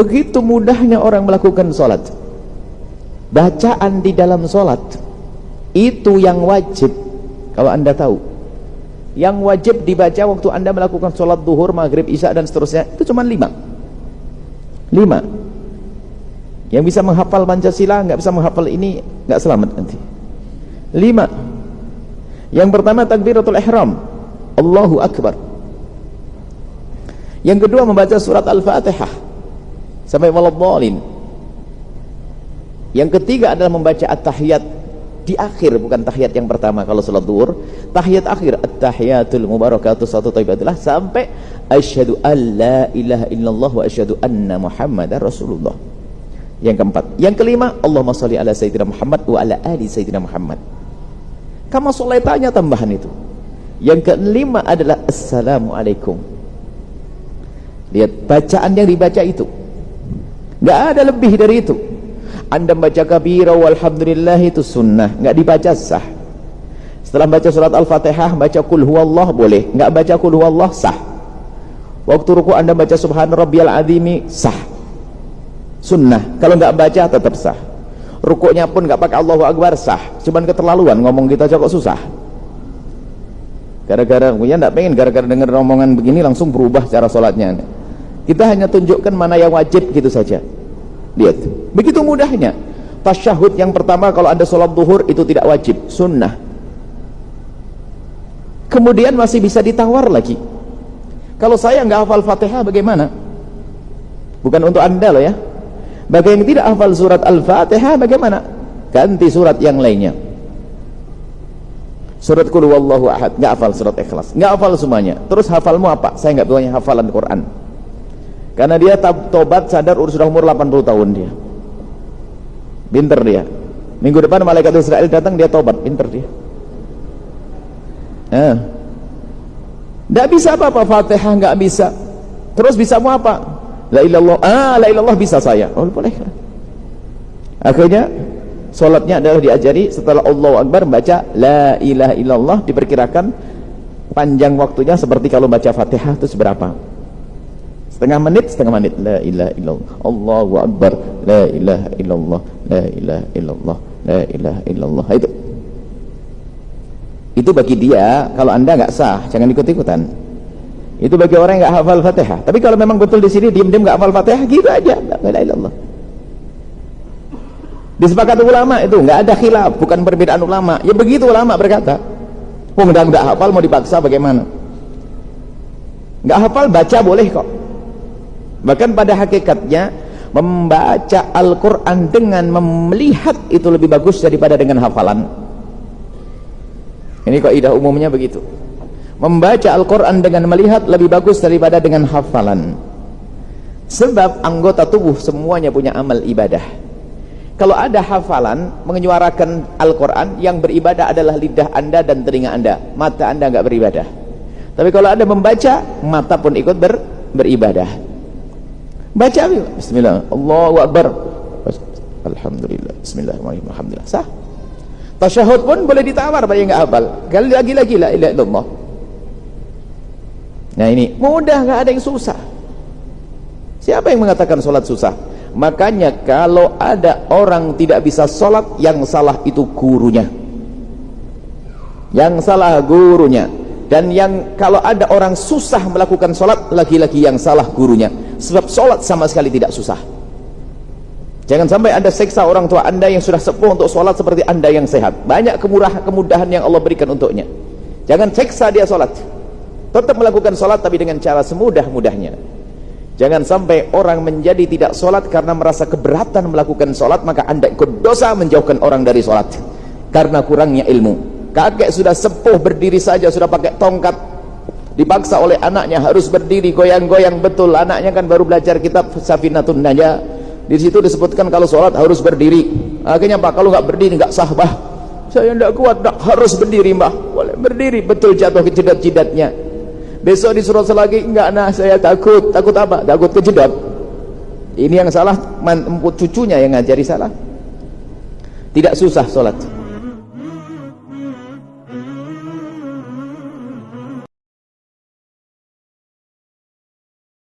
Begitu mudahnya orang melakukan sholat. Bacaan di dalam sholat itu yang wajib. Kalau anda tahu, yang wajib dibaca waktu anda melakukan sholat duhur, maghrib, isya dan seterusnya, itu cuma 5. Yang bisa menghafal Pancasila, nggak bisa menghafal ini, nggak selamat nanti. 5. Yang pertama takbiratul ihram, Allahu Akbar. Yang kedua membaca surat Al-Fatihah sampai waladhdallin. Yang ketiga adalah membaca at-tahiyat di akhir, bukan tahiyat yang pertama kalau salat zuhur, tahiyat akhir, at-tahiyatul mubarakatuh satu thayyibatillah sampai asyhadu an la ilaha illallah wa asyhadu anna muhammadar rasulullah. Yang keempat, yang kelima, Allahumma shalli ala sayyidina Muhammad wa ala ali sayyidina Muhammad. Kama sholaitanya tambahan itu. Yang kelima adalah assalamualaikum. Lihat bacaan yang dibaca itu, nggak ada lebih dari itu. Anda baca kabira walhamdulillah itu sunnah, nggak dibaca sah. Setelah baca surat Al-Fatihah, baca qul huwallah boleh, nggak baca qul huwallah sah. Waktu ruku Anda baca subhana rabbiyal azimi sah, sunnah. Kalau nggak baca tetap sah. Rukuknya pun nggak pakai Allahu Akbar sah. Cuman keterlaluan ngomong kita aja kok susah. Gara-gara ya nggak pengen gara-gara dengar omongan begini langsung berubah cara sholatnya. Kita hanya tunjukkan mana yang wajib gitu saja. Lihat, begitu mudahnya. Tasyahud yang pertama kalau Anda sholat duhur itu tidak wajib, sunnah. Kemudian masih bisa ditawar lagi. Kalau saya nggak hafal Fatihah bagaimana? Bukan untuk Anda loh ya. Bagi yang tidak hafal surat Al-Fatihah bagaimana? Ganti surat yang lainnya. Surat Qul huwallahu ahad, nggak hafal surat Ikhlas, nggak hafal semuanya. Terus hafalmu apa? Saya nggak punya hafalan Quran. Karena dia tobat sadar sudah umur 80 tahun dia. Pinter dia. Minggu depan malaikat Israel datang dia tobat, pinter dia. Nggak bisa apa-apa, Fatihah nggak bisa. Terus bisa mau apa? La ilallah, la ilallah bisa saya. Oh boleh. Akhirnya sholatnya adalah diajari setelah Allahu Akbar baca la ilaha illallah, diperkirakan panjang waktunya seperti kalau baca Fatihah itu seberapa? Setengah menit la ilaha illallah Allahu Akbar la ilaha illallah la ilaha illallah la ilaha illallah. Itu bagi dia. Kalau Anda nggak sah jangan ikut-ikutan. Itu bagi orang yang nggak hafal Fatihah. Tapi kalau memang betul di sini diam-diam nggak hafal Fatihah gitu aja la ilaha illallah. Disepakati ulama itu nggak ada khilaf, bukan perbedaan ulama. Ya begitu ulama berkata. Nggak hafal mau dipaksa bagaimana? Nggak hafal baca boleh kok. Bahkan pada hakikatnya membaca Al-Quran dengan melihat itu lebih bagus daripada dengan hafalan. Ini kaidah umumnya begitu. Membaca Al-Quran dengan melihat lebih bagus daripada dengan hafalan. Sebab anggota tubuh semuanya punya amal ibadah. Kalau ada hafalan menyuarakan Al-Quran, yang beribadah adalah lidah Anda dan telinga Anda. Mata Anda nggak beribadah. Tapi kalau Anda membaca, mata pun ikut beribadah. Baca bismillah Allahu Akbar alhamdulillah bismillahirrahmanirrahim alhamdulillah sah. Tasyahud pun boleh ditawar bagi yang nggak hafal. Kali lagi la ilaha illallah. Nah ini mudah, nggak ada yang susah. Siapa yang mengatakan sholat susah? Makanya kalau ada orang tidak bisa sholat, yang salah itu gurunya. Yang salah gurunya. Dan yang kalau ada orang susah melakukan sholat, lagi-lagi yang salah gurunya. Sebab sholat sama sekali tidak susah. Jangan sampai Anda seksa orang tua Anda yang sudah sepuh untuk sholat seperti Anda yang sehat. Banyak kemudahan yang Allah berikan untuknya. Jangan seksa dia sholat. Tetap melakukan sholat tapi dengan cara semudah-mudahnya. Jangan sampai orang menjadi tidak sholat karena merasa keberatan melakukan sholat, maka Anda ikut dosa menjauhkan orang dari sholat karena kurangnya ilmu. Kakek sudah sepuh berdiri saja sudah pakai tongkat, dipaksa oleh anaknya harus berdiri goyang-goyang betul. Anaknya kan baru belajar kitab Safinatun Najah, di situ disebutkan kalau sholat harus berdiri. Akhirnya Pak, kalau nggak berdiri nggak sah Bah. Saya nggak kuat, harus berdiri Mbah. Boleh berdiri, betul jatuh ke jidat-jidatnya. Besok disuruh lagi, enggak, nah saya takut apa? Takut kejedot. Ini yang salah, cucunya yang ngajari salah. Tidak susah sholat.